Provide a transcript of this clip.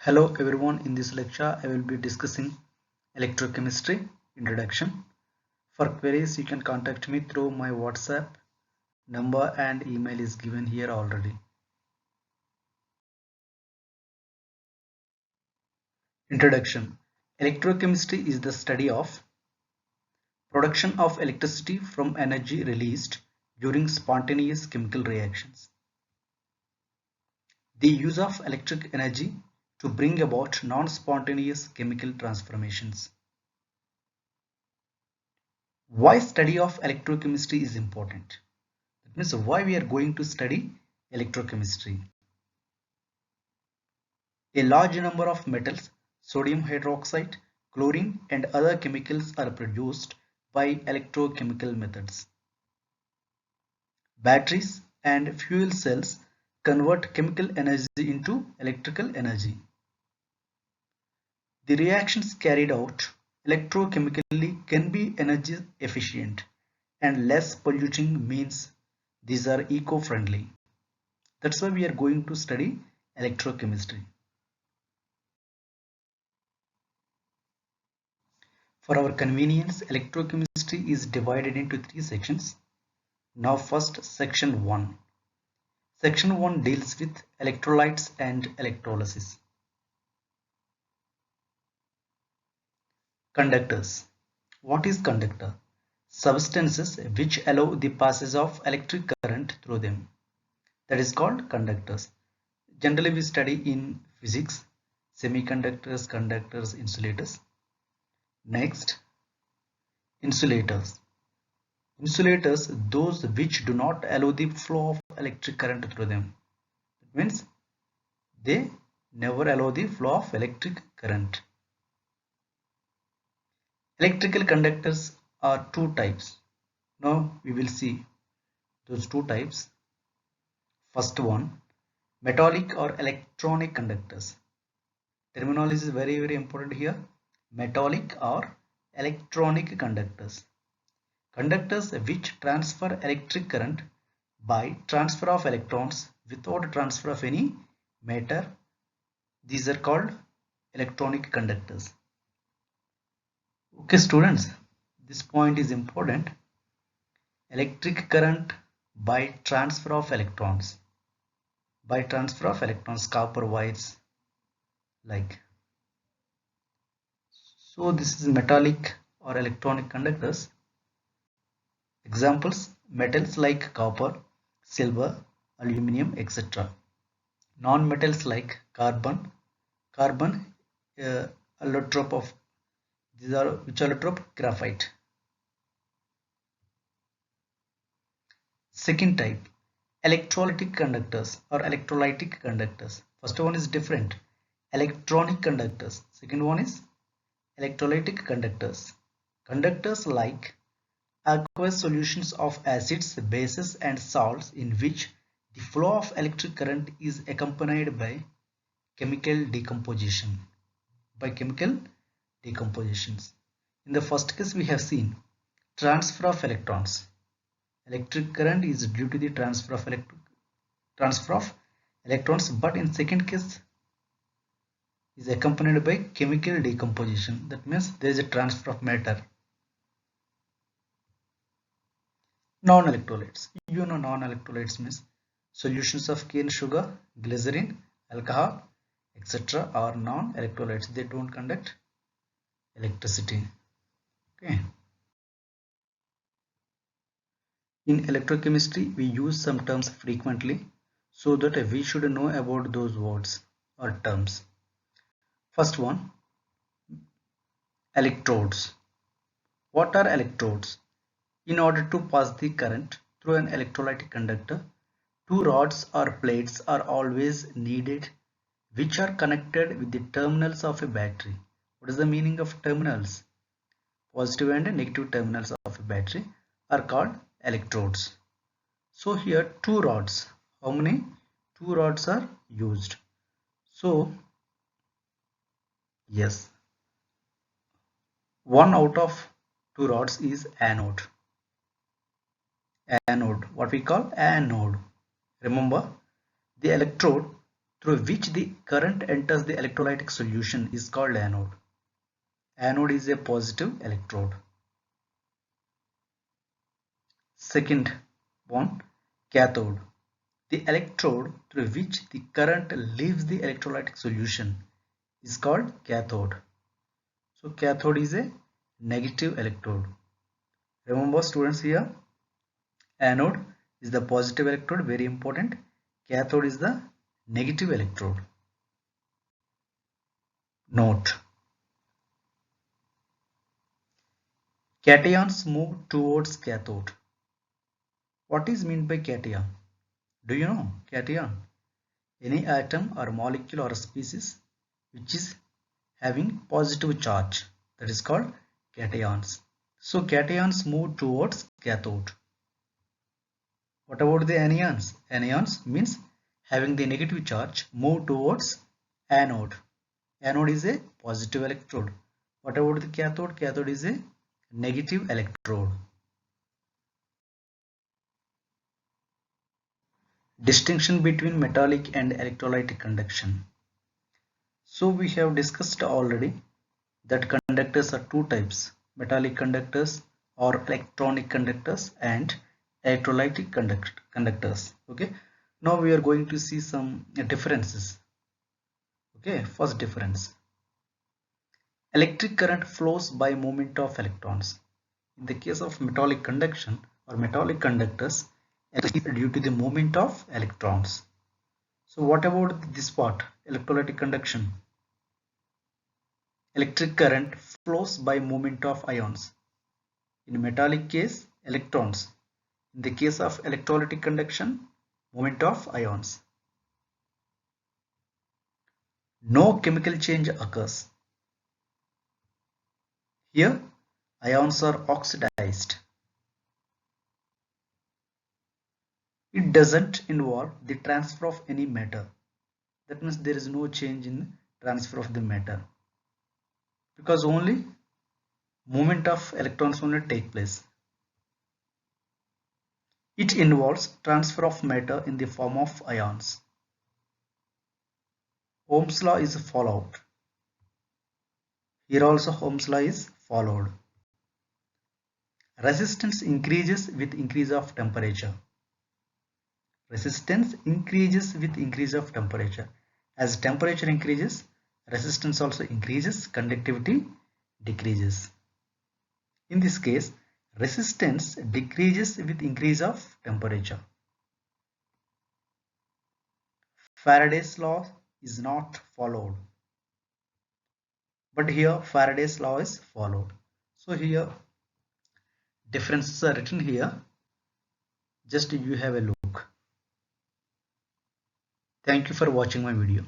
Hello everyone, in this lecture I will be discussing electrochemistry introduction. For queries you can contact me through my WhatsApp number and email is given here already. Introduction. Electrochemistry is the study of production of electricity from energy released during spontaneous chemical reactions. The use of electric energy to bring about non-spontaneous chemical transformations. Why study of electrochemistry is important? That means why we are going to study electrochemistry. A large number of metals, sodium hydroxide, chlorine and other chemicals are produced by electrochemical methods. Batteries and fuel cells convert chemical energy into electrical energy. The reactions carried out electrochemically can be energy efficient and less polluting, means these are eco-friendly. That's why we are going to study electrochemistry. For our convenience, electrochemistry is divided into three sections. Now first, section 1. Section 1 deals with electrolytes and electrolysis. Conductors. What is conductor? Substances which allow the passage of electric current through them. That is called conductors. Generally we study in physics, semiconductors, conductors, insulators. Next, insulators. Insulators, those which do not allow the flow of electric current through them. That means they never allow the flow of electric current. Electrical conductors are two types. Now we will see those two types. First one, metallic or electronic conductors. Terminology is very important here. Metallic or electronic conductors. Conductors which transfer electric current by transfer of electrons without transfer of any matter. These are called electronic conductors. Okay students, this point is important. Electric current by transfer of electrons. By transfer of electrons, copper wires like. So this is metallic or electronic conductors. Examples, metals like copper, silver, aluminum, etc. Non-metals like carbon, allotrope of, these are which allotrope? Graphite. Second type, electrolytic conductors or electrolytic conductors. First one is different, electronic conductors. Second one is electrolytic conductors. Conductors like aqueous solutions of acids, bases and salts in which the flow of electric current is accompanied by chemical decomposition. In the first case we have seen transfer of electrons. Electric current is due to the transfer of electrons, but in second case is accompanied by chemical decomposition. That means there is a transfer of matter. Non-electrolytes. You know non-electrolytes means solutions of cane sugar, glycerin, alcohol, etc. are non-electrolytes. They don't conduct electricity. Okay. In electrochemistry, we use some terms frequently so that we should know about those words or terms. First one, electrodes. What are electrodes? In order to pass the current through an electrolytic conductor, two rods or plates are always needed which are connected with the terminals of a battery. What is the meaning of terminals? Positive and negative terminals of a battery are called electrodes. So here two rods. How many? Two rods are used. So yes, one out of two rods is anode. What we call anode. Remember, the electrode through which the current enters the electrolytic solution is called anode. Anode is a positive electrode. Second one, cathode. The electrode through which the current leaves the electrolytic solution is called cathode. So cathode is a negative electrode. Remember students here, anode is the positive electrode, very important. Cathode is the negative electrode. Note: cations move towards cathode. What is meant by cation? Do you know cation? Any atom or molecule or species which is having positive charge, that is called cations. So cations move towards cathode. What about the anions? Anions means having the negative charge move towards anode. Anode is a positive electrode. What about the cathode? Cathode is a negative electrode. Distinction between metallic and electrolytic conduction. So we have discussed already that conductors are two types: metallic conductors or electronic conductors and electrolytic conductors. Okay, now we are going to see some differences. Okay, first difference: electric current flows by movement of electrons. In the case of metallic conduction or metallic conductors, it is due to the movement of electrons. So what about this part, electrolytic conduction? Electric current flows by movement of ions. In metallic case, electrons. In the case of electrolytic conduction, movement of ions. No chemical change occurs. Here, ions are oxidized. It doesn't involve the transfer of any matter. That means there is no change in transfer of the matter, because only movement of electrons only take place. It involves transfer of matter in the form of ions. Ohm's law is followed. Here also Ohm's law is followed. Resistance increases with increase of temperature. Resistance increases with increase of temperature. As temperature increases, resistance also increases, conductivity decreases. In this case, resistance decreases with increase of temperature. Faraday's law is not followed, but here Faraday's law is followed. So here differences are written here, just you have a look. Thank you for watching my video.